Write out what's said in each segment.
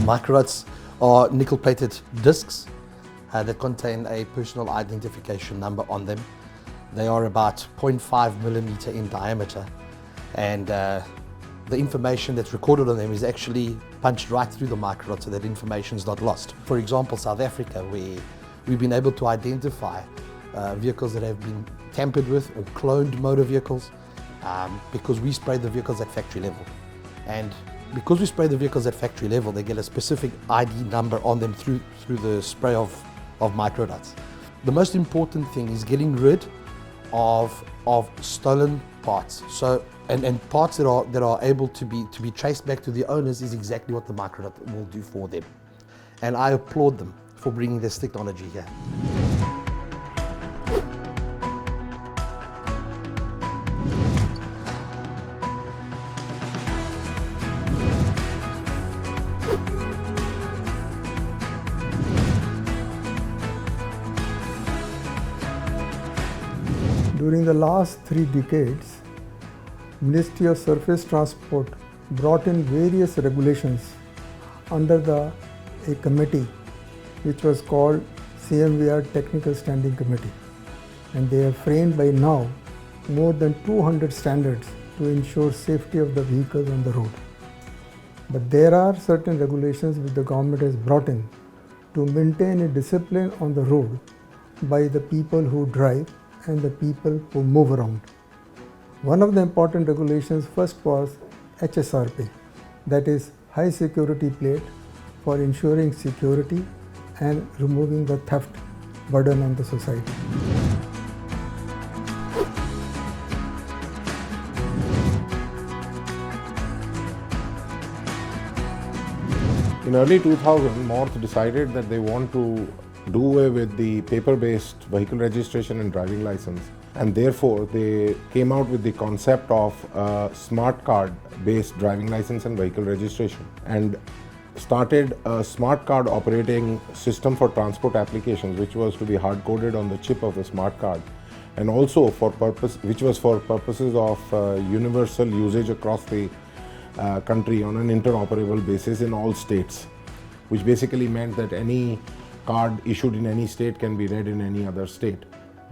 Microdots are nickel-plated discs that contain a personal identification number on them. They are about 0.5 millimeter in diameter, and the information that's recorded on them is actually punched right through the microdot so that information is not lost. For example, South Africa, where we've been able to identify vehicles that have been tampered with or cloned motor vehicles because we spray the vehicles at factory level. And because we spray the vehicles at factory level, they get a specific ID number on them through the spray of microdots. The most important thing is getting rid of stolen parts. So and parts that are able to be traced back to the owners is exactly what the microdot will do for them. And I applaud them for bringing this technology here. During the last 3 decades, Ministry of Surface Transport brought in various regulations under a committee which was called CMVR Technical Standing Committee, and they have framed by now more than 200 standards to ensure safety of the vehicles on the road. But there are certain regulations which the government has brought in to maintain a discipline on the road by the people who drive and the people who move around. One of the important regulations first was HSRP, that is high security plate, for ensuring security and removing the theft burden on the society. In early 2000, Morth decided that they want to do away with the paper-based vehicle registration and driving license, and therefore they came out with the concept of a smart card-based driving license and vehicle registration, and started a smart card operating system for transport applications, which was to be hard-coded on the chip of the smart card, and also which was for purposes of universal usage across the country on an interoperable basis in all states, which basically meant that any card issued in any state can be read in any other state.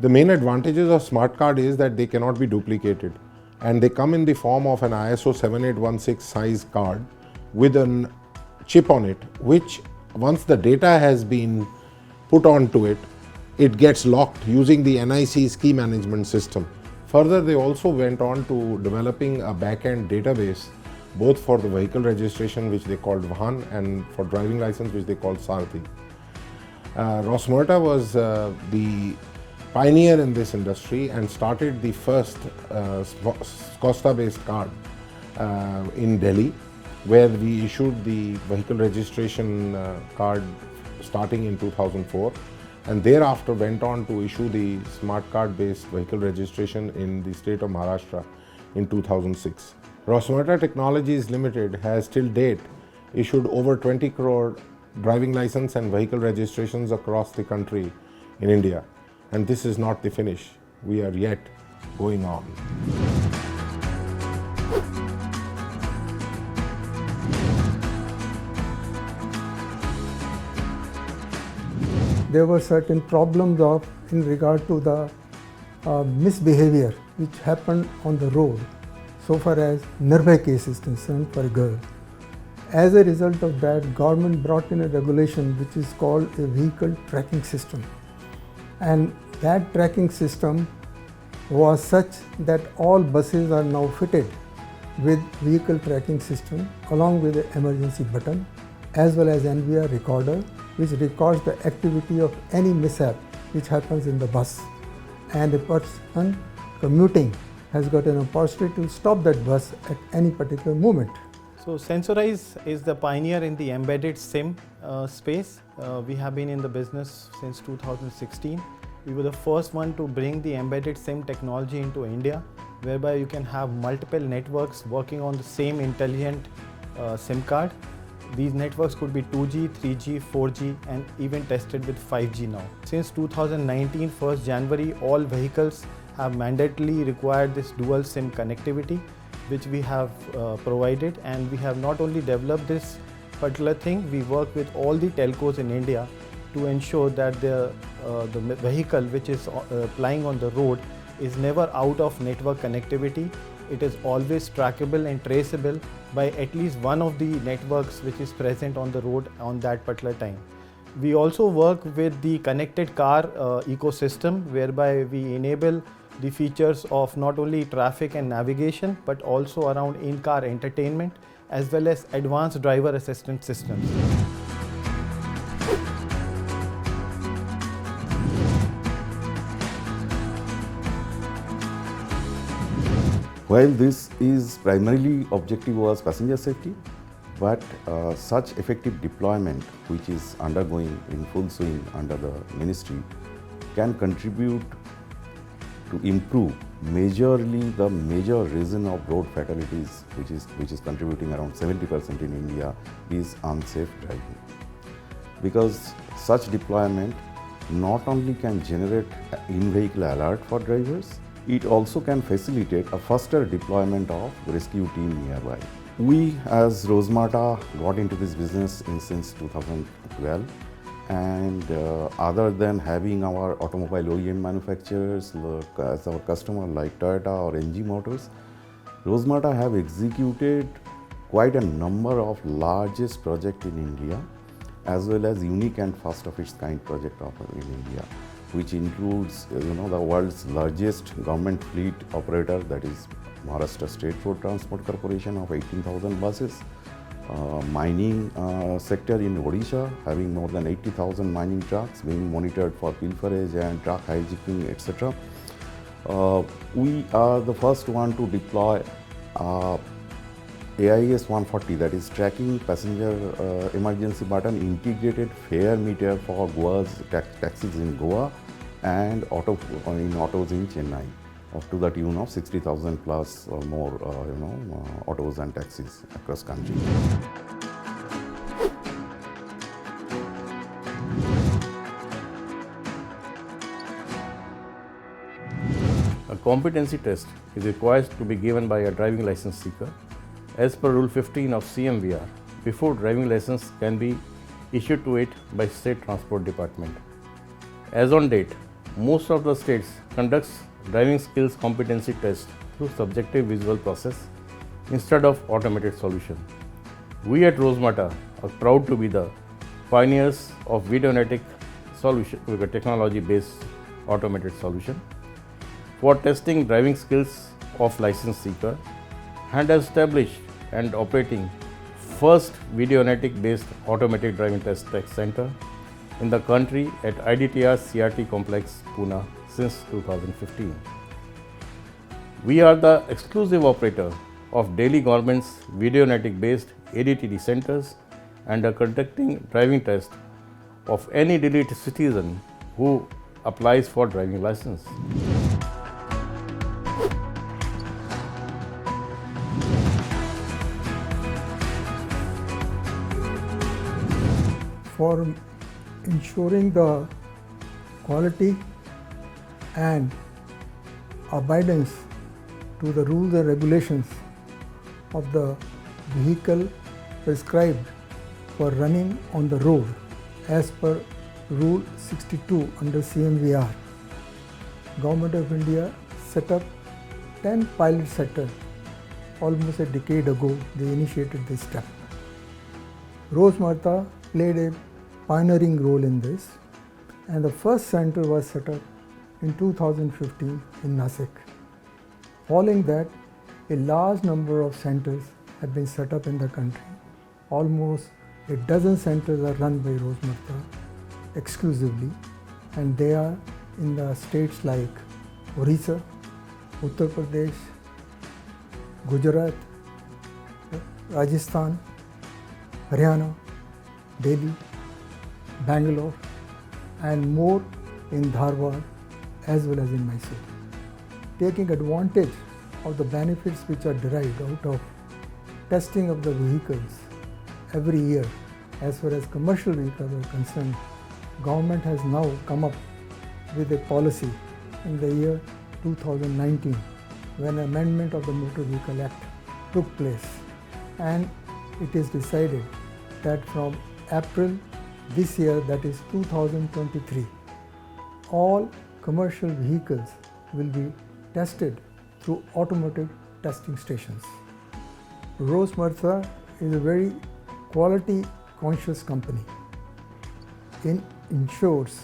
The main advantages of smart card is that they cannot be duplicated, and they come in the form of an ISO 7816 size card with a chip on it, which once the data has been put onto it, it gets locked using the NIC's key management system. Further, they also went on to developing a back-end database both for the vehicle registration, which they called Vahan, and for driving license, which they called Sarathi. Rosmerta was the pioneer in this industry and started the first Costa-based card in Delhi, where we issued the vehicle registration card starting in 2004, and thereafter went on to issue the smart card-based vehicle registration in the state of Maharashtra in 2006. Rosmerta Technologies Limited has till date issued over 20 crore driving license and vehicle registrations across the country in India. And this is not the finish. We are yet going on. There were certain problems in regard to the misbehavior which happened on the road so far as Nirbhay case is concerned for a girl. As a result of that, government brought in a regulation which is called a vehicle tracking system, and that tracking system was such that all buses are now fitted with vehicle tracking system along with the emergency button as well as NVR recorder, which records the activity of any mishap which happens in the bus, and a person commuting has got an opportunity to stop that bus at any particular moment. So Sensorize is the pioneer in the embedded SIM space. We have been in the business since 2016. We were the first one to bring the embedded SIM technology into India, whereby you can have multiple networks working on the same intelligent SIM card. These networks could be 2G, 3G, 4G, and even tested with 5G now. Since 2019, 1st January, all vehicles have mandatorily required this dual SIM connectivity, which we have provided, and we have not only developed this particular thing, we work with all the telcos in India to ensure that the vehicle which is plying on the road is never out of network connectivity. It is always trackable and traceable by at least one of the networks which is present on the road on that particular time. We also work with the connected car ecosystem, whereby we enable the features of not only traffic and navigation but also around in-car entertainment as well as advanced driver assistance systems. While this is primarily objective was passenger safety, but such effective deployment, which is undergoing in full swing under the ministry, can contribute to improve majorly the major reason of road fatalities, which is contributing around 70% in India, is unsafe driving. Because such deployment not only can generate in-vehicle alert for drivers, it also can facilitate a faster deployment of rescue team nearby. We as Rosmerta got into this business since 2012, and other than having our automobile OEM manufacturers as our customer like Toyota or NG Motors, Rosmerta have executed quite a number of largest projects in India, as well as unique and first of its kind project in India, which includes the world's largest government fleet operator, that is Maharashtra State Road Transport Corporation of 18,000 buses, mining sector in Odisha having more than 80,000 mining trucks being monitored for pilferage and truck hijacking, etc. We are the first one to deploy AIS 140, that is tracking passenger emergency button integrated fare meter for Goa's taxis in Goa and autos in Chennai, up to the tune of 60,000 plus or more autos and taxis across country. A competency test is required to be given by a driving license seeker as per Rule 15 of CMVR before driving license can be issued to it by State Transport Department. As on date, most of the states conducts driving skills competency test through subjective visual process instead of automated solution. We at Rosmerta are proud to be the pioneers of videonetic solution with a technology-based automated solution for testing driving skills of license seeker, and established and operating first videonetic based automatic driving test center in the country at IDTR CRT complex Pune since 2015. We are the exclusive operator of Delhi government's videonetic based ADTD centers and are conducting driving test of any Delhi citizen who applies for driving license. For ensuring the quality and abidance to the rules and regulations of the vehicle prescribed for running on the road as per Rule 62 under CMVR, Government of India set up 10 pilot centers. Almost a decade ago, they initiated this step. Rosmerta played a pioneering role in this, and the first center was set up in 2015 in Nasik. Following that, a large number of centers have been set up in the country. Almost a dozen centers are run by Rosmerta exclusively, and they are in the states like Orissa, Uttar Pradesh, Gujarat, Rajasthan, Haryana, Delhi, Bangalore, and more in Dharwad as well as in Mysore. Taking advantage of the benefits which are derived out of testing of the vehicles every year, as far as commercial vehicles are concerned, government has now come up with a policy in the year 2019 when amendment of the Motor Vehicle Act took place, and it is decided that from April this year, that is 2023, all commercial vehicles will be tested through automotive testing stations. Rosmerta is a very quality conscious company. It ensures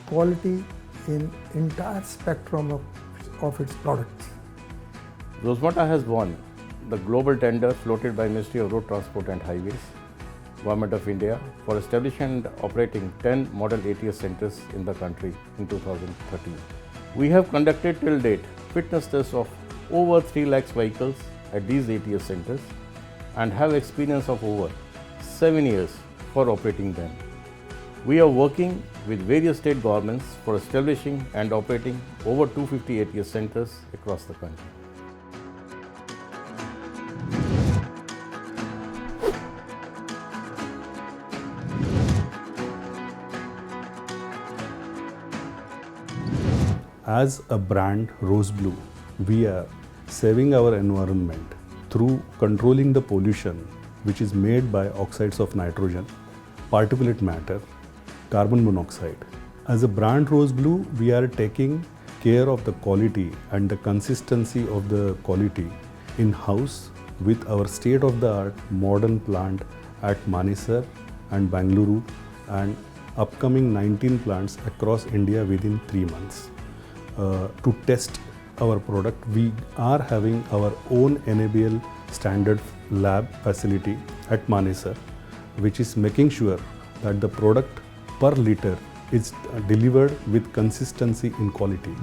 quality in entire spectrum of its products. Rosmerta has won the global tender floated by Ministry of Road Transport and Highways, Government of India, for establishing and operating 10 model ATS centers in the country in 2013. We have conducted till date fitness tests of over 3 lakhs vehicles at these ATS centers and have experience of over 7 years for operating them. We are working with various state governments for establishing and operating over 250 ATS centers across the country. As a brand Rose Blue, we are saving our environment through controlling the pollution which is made by oxides of nitrogen, particulate matter, carbon monoxide. As a brand Rose Blue, we are taking care of the quality and the consistency of the quality in-house with our state-of-the-art modern plant at Manesar and Bangalore and upcoming 19 plants across India within 3 months. To test our product, we are having our own NABL standard lab facility at Manesar, which is making sure that the product per liter is delivered with consistency in quality.